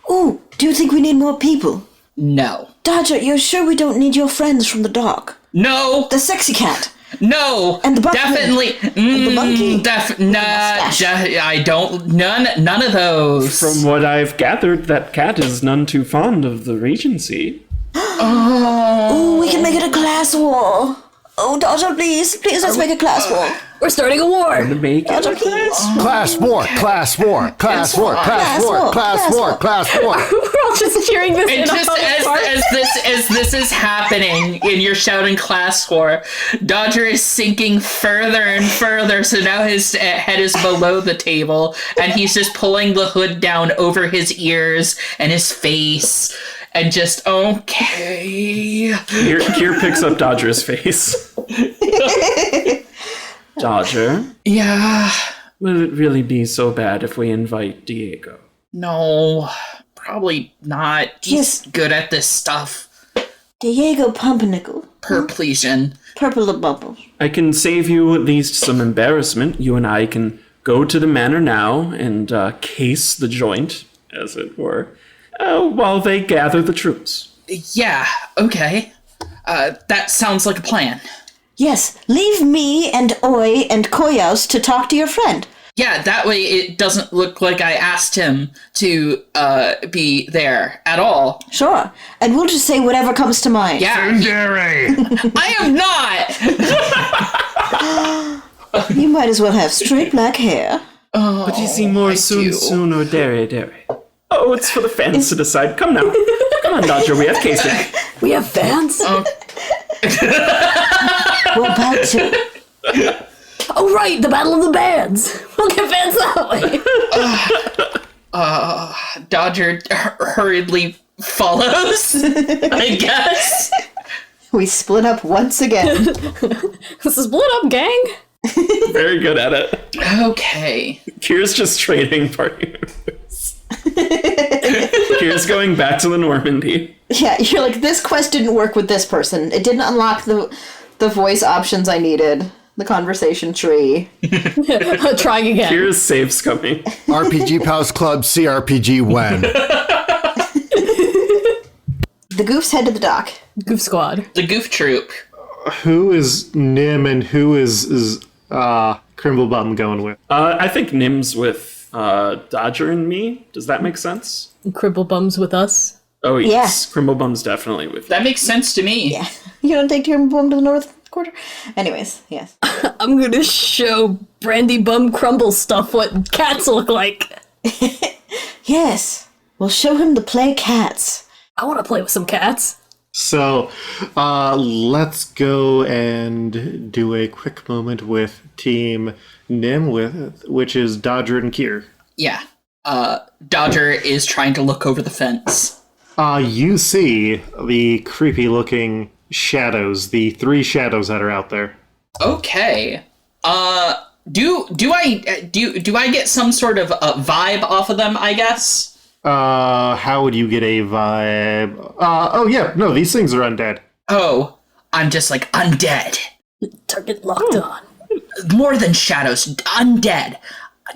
Ooh, do you think we need more people? No. Dodger, you're sure we don't need your friends from the dock? No. The sexy cat. No. And the buffalo. Definitely. And the monkey. I don't. None of those. From what I've gathered, that cat is none too fond of the Regency. Ooh, we can make it a class war. Oh, Dodger, please. Please, let's make a class war. We're starting a war. Make it Dodger, please. Class war, class war, class war, class war, class war, class war. We're all just cheering this And in just as this is happening and you're shouting class war, Dodger is sinking further and further, so now his head is below the table and he's just pulling the hood down over his ears and his face and just okay. Kier picks up Dodger's face. Dodger, Yeah. will it really be so bad if we invite Diego? No, probably not. He's good at this stuff. Diego Pumpernickel. Perplesion. Purple bubbles. I can save you at least some embarrassment. You and I can go to the manor now and case the joint, as it were, while they gather the troops. Yeah, okay. That sounds like a plan. Yes, leave me and Oi and Koyos to talk to your friend. Yeah, that way it doesn't look like I asked him to be there at all. Sure. And we'll just say whatever comes to mind. Yeah, I am not! You might as well have straight black hair. But you see more soon or dere. Oh, it's for the fans to decide. Come now. Come on, Dodger, we have casing. We have fans? We're about to. Oh, right, the Battle of the Bands. We'll get fans that way. Dodger hurriedly follows, I guess. We split up once again. This is split up, gang. Very good at it. Okay. Kier's just trading partners. Kier's going back to the Normandy. Yeah, you're like, this quest didn't work with this person. It didn't unlock the voice options I needed. The conversation tree. Trying again. Kier's saves coming. RPG Pals Club CRPG when? The goofs head to the dock. Goof Squad. The Goof Troop. Who is Nim and who is Crimblebum going with? I think Nim's with Dodger and me. Does that make sense? Cribble Bums with us. Oh, yes. Crimblebum's definitely with you. That makes sense to me. Yeah. You don't take Tim Bum to the north quarter? Anyways, yes. I'm gonna show Brandy Bum Crumble stuff what cats look like. Yes. We'll show him to play cats. I want to play with some cats. So, let's go and do a quick moment with Team Nim, which is Dodger and Kier. Yeah. Dodger is trying to look over the fence. You see the creepy-looking shadows, the 3 shadows that are out there. Okay. Do I get some sort of vibe off of them, I guess? How would you get a vibe? Oh yeah, no, these things are undead. Oh, I'm just like undead. Target locked on. More than shadows, undead.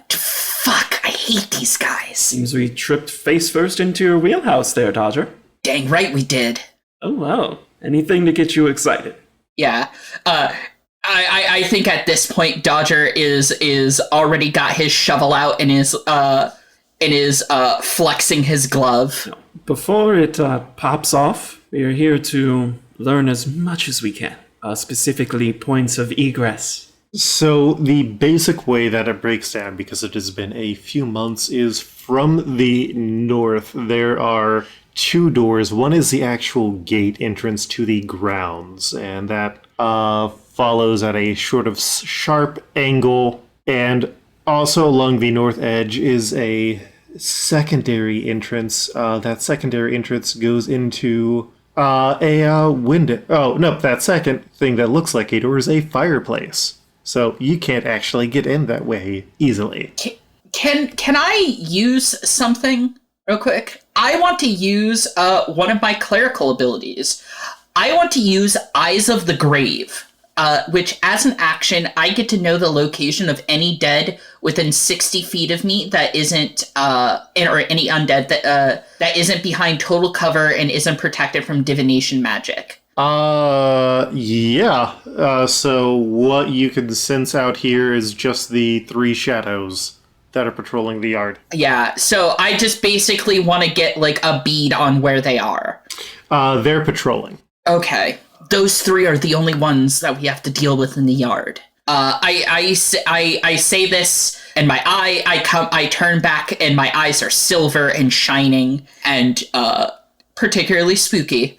Fuck, I hate these guys. Seems we tripped face first into your wheelhouse there, Dodger. Dang right we did. Oh, wow. Anything to get you excited. Yeah. I think at this point Dodger is already got his shovel out and is flexing his glove. Now, before it pops off, we are here to learn as much as we can, specifically points of egress. So the basic way that it breaks down, because it has been a few months, is from the north. There are 2 doors. One is the actual gate entrance to the grounds, and that follows at a sort of sharp angle. And also along the north edge is a secondary entrance. That secondary entrance goes into a window. Oh, no, that second thing that looks like a door is a fireplace. So you can't actually get in that way easily. Can I use something real quick? I want to use one of my clerical abilities. I want to use Eyes of the Grave, which as an action, I get to know the location of any dead within 60 feet of me that isn't, or any undead that isn't behind total cover and isn't protected from divination magic. Yeah. So what you can sense out here is just the 3 shadows that are patrolling the yard. Yeah, so I just basically want to get, like, a bead on where they are. They're patrolling. Okay. Those 3 are the only ones that we have to deal with in the yard. I say this, and I turn back, and my eyes are silver and shining, and, particularly spooky.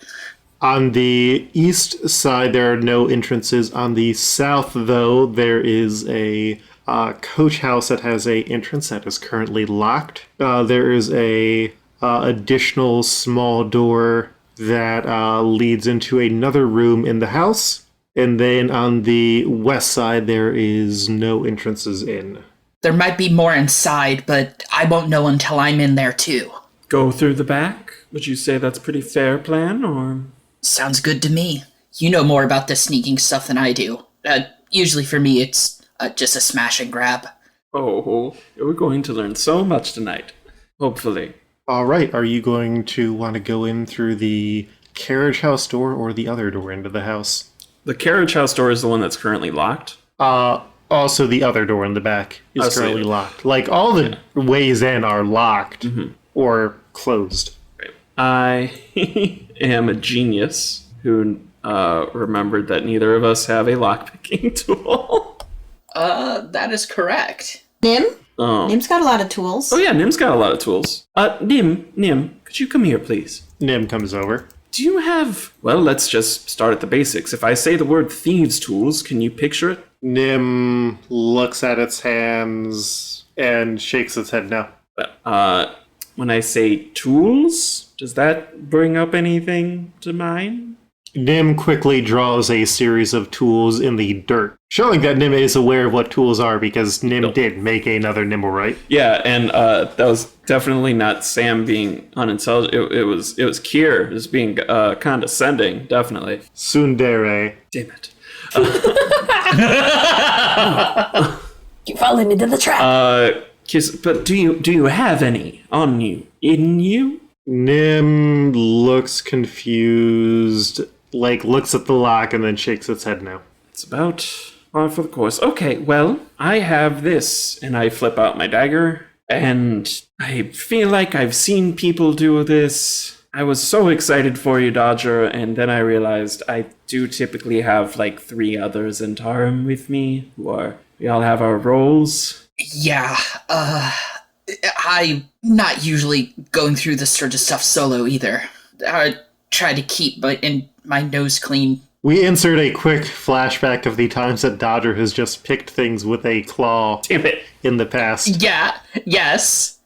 On the east side, there are no entrances. On the south, though, there is a coach house that has a entrance that is currently locked. There is a additional small door that leads into another room in the house. And then on the west side, there is no entrances in. There might be more inside, but I won't know until I'm in there too. Go through the back? Would you say that's a pretty fair plan, or...? Sounds good to me. You know more about this sneaking stuff than I do. Usually for me, it's just a smash and grab. Oh, we're going to learn so much tonight. Hopefully. All right, are you going to want to go in through the carriage house door or the other door into the house? The carriage house door is the one that's currently locked. Also, the other door in the back is currently locked. Like, all the ways in are locked or closed. I am a genius who remembered that neither of us have a lockpicking tool. That is correct. Nim? Oh. Nim's got a lot of tools. Oh yeah, Nim's got a lot of tools. Nim, could you come here, please? Nim comes over. Do you have... Well, let's just start at the basics. If I say the word thieves' tools, can you picture it? Nim looks at its hands and shakes its head no. When I say tools, does that bring up anything to mind? Nim quickly draws a series of tools in the dirt, showing that Nim is aware of what tools are because Nim did make another Nimble, right? Yeah, and that was definitely not Sam being unintelligent. It was Kier. It was being condescending, definitely. Tsundere. Damn it. You're falling into the trap. But do you have any on you? In you? Nim looks confused, like looks at the lock and then shakes its head no. It's about par for the course. Okay, well, I have this, and I flip out my dagger, and I feel like I've seen people do this. I was so excited for you, Dodger, and then I realized I do typically have like 3 others in Tarim with me, we all have our roles. Yeah, I'm not usually going through this sort of stuff solo either. I try to keep my nose clean. We insert a quick flashback of the times that Dodger has just picked things with a claw Damn it. in the past. Yeah, yes.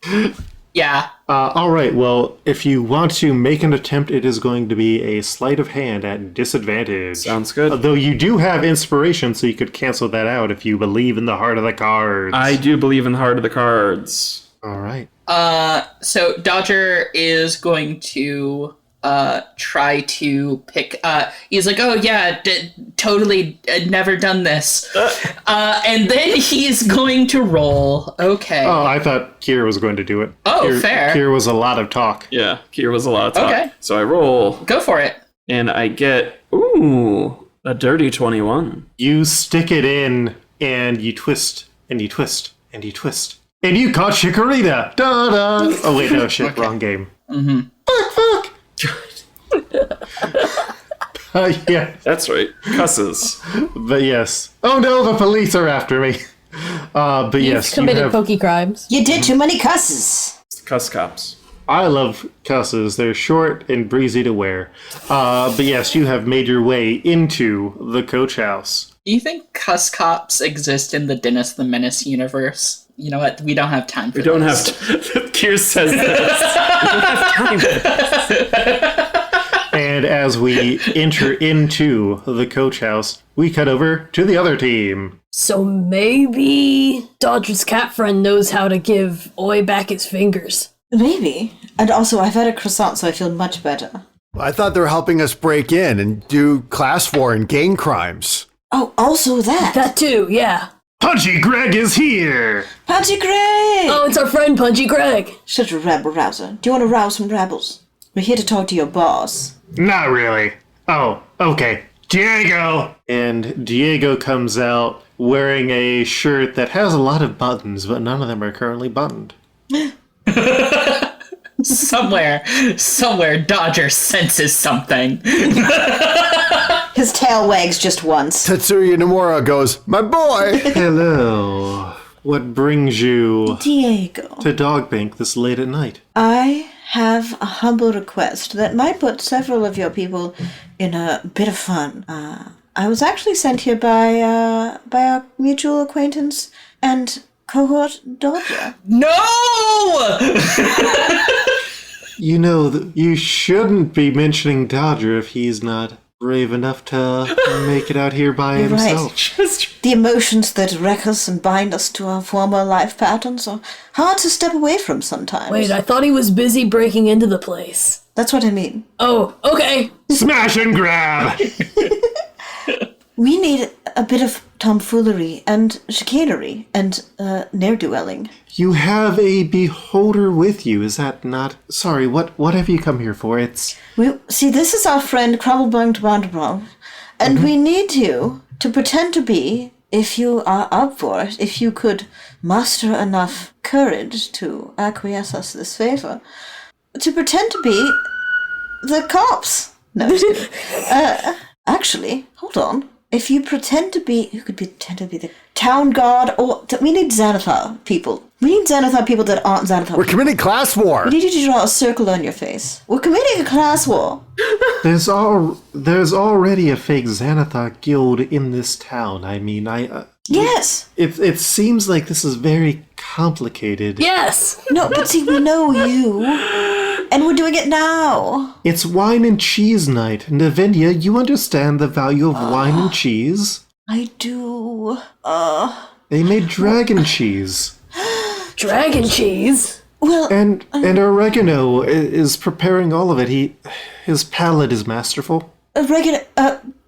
Yeah. All right, well, if you want to make an attempt, it is going to be a sleight of hand at disadvantage. Sounds good. Though you do have inspiration, so you could cancel that out if you believe in the heart of the cards. I do believe in the heart of the cards. All right. So Dodger is going to try to pick. He's like, "Oh yeah, totally, never done this," and then he's going to roll. Okay. Oh, I thought Kier was going to do it. Oh, fair. Kier was a lot of talk. Yeah, here was a lot of talk. Okay. So I roll, Go for it. and I get, a dirty 21. You stick it in, and you twist, and you twist, and you twist. And you caught Chikorita! Da-da! Oh, wait, no, shit, wrong game. Mm-hmm. Fuck! Yeah, That's right. Cusses. but yes. Oh no, the police are after me. But yes, you Committed have... pokey crimes. You did too many cusses. Cuss cops. I love cusses. They're short and breezy to wear. But yes, you have made your way into the coach house. Do you think cuss cops exist in the Dennis the Menace universe? You know what? We don't have time for We don't this. have to. Kier says this. We don't have time for this. And as we enter into the coach house, we cut over to the other team. So maybe Dodger's cat friend knows how to give Oi back his fingers. Maybe. And also, I've had a croissant, so I feel much better. I thought they were helping us break in and do class war and gang crimes. Oh, also that. That too, yeah. Punchy Greg is here! Punchy Greg! Oh, it's our friend Punchy Greg. Such a rebel rouser. Do you want to rouse some rebels? We're here to talk to your boss. Not really. Oh, okay. Diego! And Diego comes out wearing a shirt that has a lot of buttons, but none of them are currently buttoned. Somewhere, Dodger senses something. His tail wags just once. Tetsuya Nomura goes, "My boy!" Hello. What brings you Diego, to Dogbank this late at night? I have a humble request that might put several of your people in a bit of fun. I was actually sent here by our mutual acquaintance and cohort Dodger. No! You know, you shouldn't be mentioning Dodger if he's not brave enough to make it out here by You're right. himself. The emotions that wreck us and bind us to our former life patterns are hard to step away from sometimes. Wait, I thought he was busy breaking into the place. That's what I mean. Oh, okay. Smash and grab! We need a bit of tomfoolery and chicanery and ne'er-do-welling. You have a beholder with you, is that not? Sorry, what have you come here for? It's... See, this is our friend Crumblebung, and we need you to pretend to be, if you are up for it, if you could muster enough courage to acquiesce us this favor, to pretend to be the cops. No, just kidding. Actually, hold on. If you pretend to be, who could pretend to be the town guard, or we need Xanathar people. We need Xanathar people that aren't Xanathar. We're committing class war. We need you to draw a circle on your face. We're committing a class war. There's already a fake Xanathar guild in this town. I mean, Yes. It seems like this is very complicated. Yes. No, but see, we know you, and we're doing it now. It's wine and cheese night. Navinia, you understand the value of wine and cheese? I do. They made dragon cheese. Dragon cheese. Well, And Oregano is preparing all of it. His palate is masterful.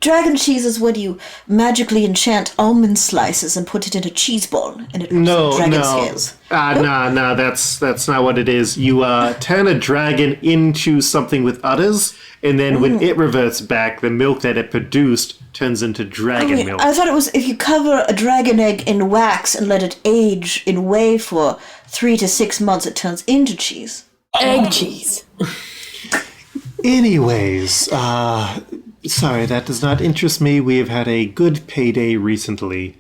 dragon cheese is when you magically enchant almond slices and put it in a cheese ball, and it No, dragon no. scales. Nah, that's not what it is. You turn a dragon into something with udders, and then when it reverts back, the milk that it produced turns into dragon milk. I thought it was if you cover a dragon egg in wax and let it age in whey for 3 to 6 months, it turns into cheese. Egg cheese. Anyways, sorry, that does not interest me. We have had a good payday recently.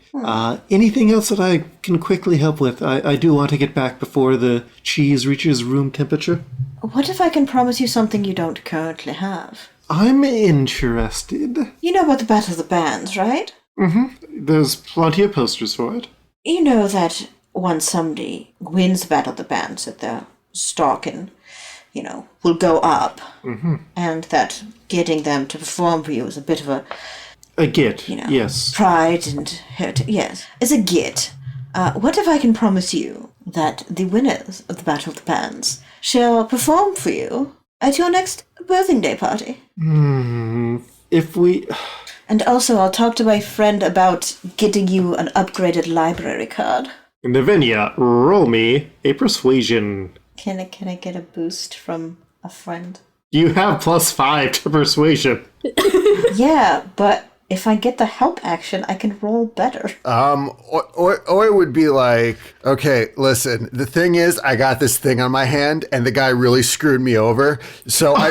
Anything else that I can quickly help with? I do want to get back before the cheese reaches room temperature. What if I can promise you something you don't currently have? I'm interested. You know about the Battle of the Bands, right? There's plenty of posters for it. You know that once somebody wins the Battle of the Bands, that their stock and, will go up. And that getting them to perform for you is a bit of A git, yes. pride and heritage. Yes, it's a git. What if I can promise you that the winners of the Battle of the Bands shall perform for you at your next birthday party. If we... And also, I'll talk to my friend about getting you an upgraded library card. Navinia, roll me a persuasion. Can I get a boost from a friend? You have +5 to persuasion. Yeah, but if I get the help action, I can roll better. Or it would be like, okay, listen, the thing is, I got this thing on my hand, and the guy really screwed me over, so I...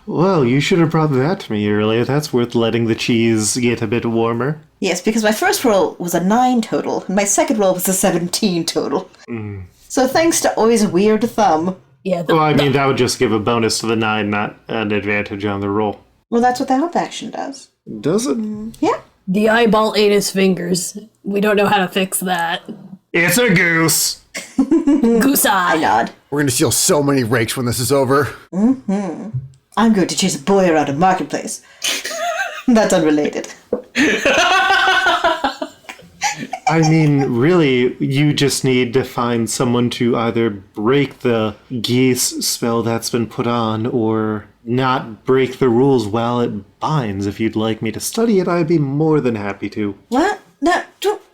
Well, you should have brought that to me earlier. That's worth letting the cheese get a bit warmer. Yes, because my first roll was a 9 total, and my second roll was a 17 total. So thanks to Oi's weird thumb. Yeah. Well, I mean, that would just give a bonus to the 9, not an advantage on the roll. Well, that's what the help action does. Does it? Yeah. The eyeball ate his fingers. We don't know how to fix that. It's a goose! Goose I eye. nod. We're gonna steal so many rakes when this is over. I'm going to chase a boy around a marketplace. That's unrelated. I mean, really, you just need to find someone to either break the geese spell that's been put on, or not break the rules while it binds. If you'd like me to study it, I'd be more than happy to. What? No,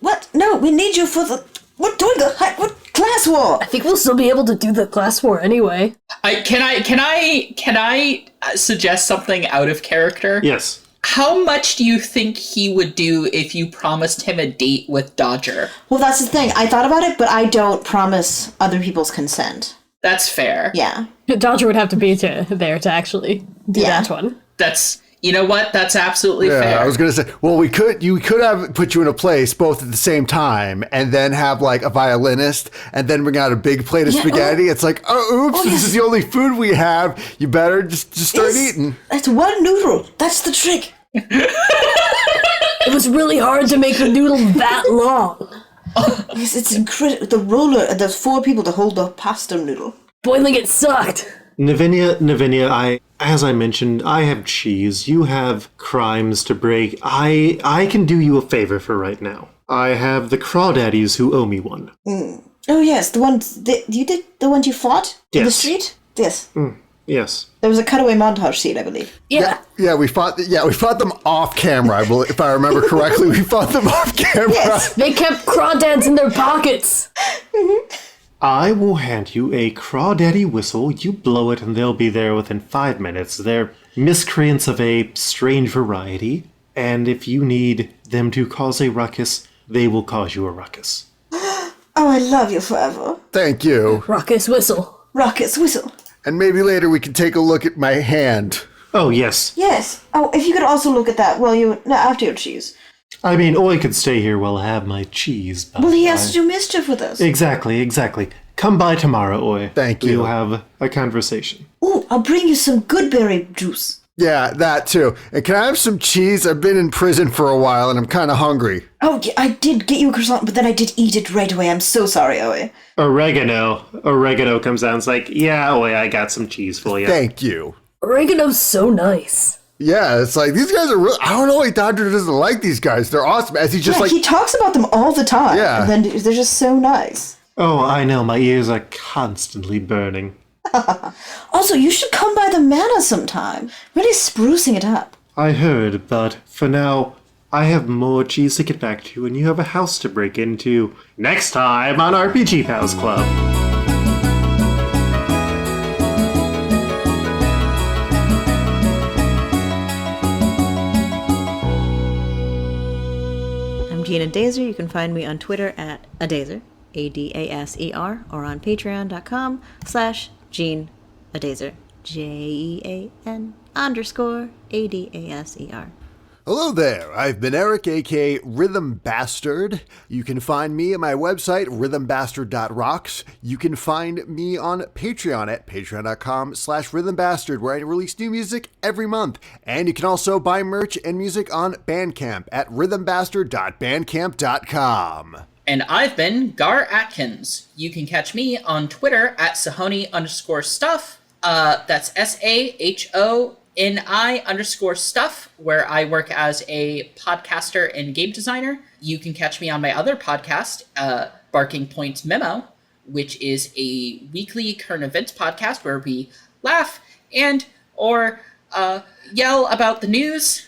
what? No, we need you for the... We're doing the... What? Class war! I think we'll still be able to do the class war anyway. Can I suggest something out of character? Yes. How much do you think he would do if you promised him a date with Dodger? Well, that's the thing. I thought about it, but I don't promise other people's consent. That's fair. Yeah. Dodger would have to be there to actually do Yeah. that one. You know what? That's absolutely Yeah, fair. I was gonna say, well, you could have put you in a place both at the same time, and then have like a violinist, and then bring out a big plate of spaghetti. It's like, oh, oops, this is the only food we have. You better just start eating. That's one noodle. That's the trick. It was really hard to make the noodle that long. Yes, it's incredible. The roller, and there's 4 people to hold the pasta noodle. Boiling it sucked. Navinia, as I mentioned, I have cheese. You have crimes to break. I can do you a favor for right now. I have the crawdaddies who owe me one. Oh, yes, the ones you did, the ones you fought in the Yes. street? Yes. Yes. There was a cutaway montage scene, I believe. Yeah. Yeah, we fought them off camera. I believe, if I remember correctly, we fought them off camera. Yes. They kept crawdads in their pockets. I will hand you a crawdaddy whistle. You blow it and they'll be there within 5 minutes. They're miscreants of a strange variety, and if you need them to cause a ruckus, they will cause you a ruckus. Oh, I love you forever. Thank you. Ruckus whistle. Rocket's whistle. And maybe later we can take a look at my hand. Oh, yes. Yes. Oh, if you could also look at that after your cheese. I mean, Oi could stay here while I have my cheese, but... Well, he has to do mischief with us. Exactly. Come by tomorrow, Oi. Thank you. We'll have a conversation. Ooh, I'll bring you some good berry juice. Yeah, that too. And can I have some cheese? I've been in prison for a while and I'm kind of hungry. Oh, yeah, I did get you a croissant, but then I did eat it right away. I'm so sorry, Oe. Oregano comes out and's like, yeah, Oi, I got some cheese for you. Thank you. Oregano's so nice. Yeah, it's like, these guys are real. I don't know why Dodger doesn't like these guys. They're awesome. As he's just Yeah, like, he talks about them all the time. Yeah. And then they're just so nice. Oh, I know, my ears are constantly burning. Also, you should come by the manor sometime. Really sprucing it up. I heard, but for now, I have more cheese to get back to, and you have a house to break into. Next time on RPG Pals Club. I'm Gina Dazer. You can find me on Twitter at Adazer, Adaser, or on patreon.com/Gene Adazer, JEAN_ADASER. hello there. I've been Eric, aka Rhythm Bastard. You can find me at my website, rhythmbastard.rocks. You can find me on Patreon at patreon.com/rhythmbastard, where I release new music every month. And you can also buy merch and music on Bandcamp at rhythmbastard.bandcamp.com. And I've been Gar Atkins. You can catch me on Twitter at Sahoni_stuff. That's SAHONI_stuff, where I work as a podcaster and game designer. You can catch me on my other podcast, Barking Point Memo, which is a weekly current events podcast where we laugh and or yell about the news.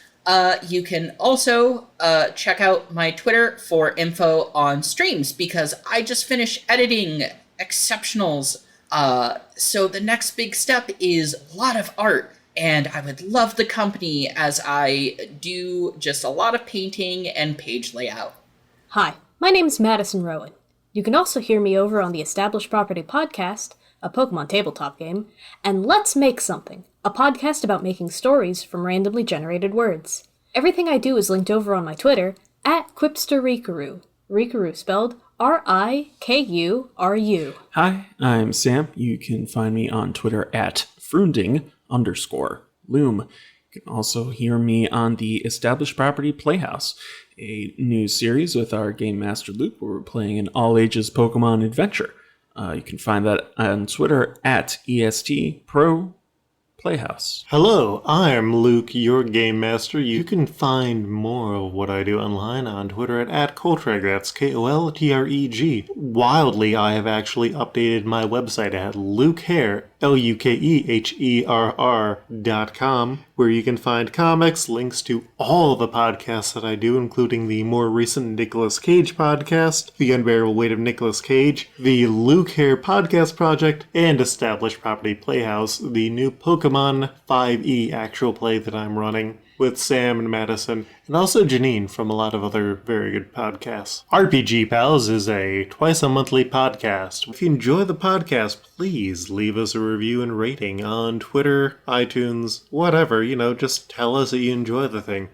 You can also check out my Twitter for info on streams, because I just finished editing Exceptionals. So the next big step is a lot of art, and I would love the company as I do just a lot of painting and page layout. Hi, my name's Madison Rowan. You can also hear me over on the Established Property Podcast, a Pokemon tabletop game, and Let's Make Something, a podcast about making stories from randomly generated words. Everything I do is linked over on my Twitter, @QuipsterRikaru. Rikaru spelled Rikuru. Hi, I'm Sam. You can find me on Twitter @Frunding_Loom. You can also hear me on the Established Property Playhouse, a new series with our Game Master Luke, where we're playing an all-ages Pokemon adventure. You can find that on Twitter @ESTProPlayhouse. Hello, I'm Luke, your Game Master. You can find more of what I do online on Twitter at @Koltreg, that's KOLTREG. Wildly, I have actually updated my website at lukeherr, LUKEHERR.com, where you can find comics, links to all the podcasts that I do, including the more recent Nicolas Cage podcast, The Unbearable Weight of Nicolas Cage, the Luke Hair Podcast Project, and Established Property Playhouse, the new Pokemon 5e actual play that I'm running with Sam and Madison, and also Janine from a lot of other very good podcasts. RPG Pals is a twice-a-monthly podcast. If you enjoy the podcast, please leave us a review and rating on Twitter, iTunes, whatever. Just tell us that you enjoy the thing.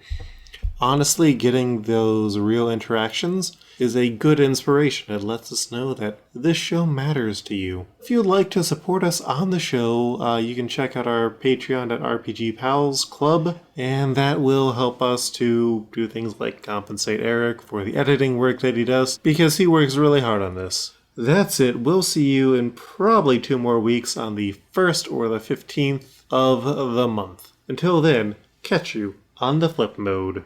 Honestly, getting those real interactions is a good inspiration. It lets us know that this show matters to you. If you'd like to support us on the show, you can check out our Patreon at RPG Pals Club, and that will help us to do things like compensate Eric for the editing work that he does, because he works really hard on this. That's it. We'll see you in probably 2 more weeks on the 1st or the 15th of the month. Until then, catch you on the flip mode.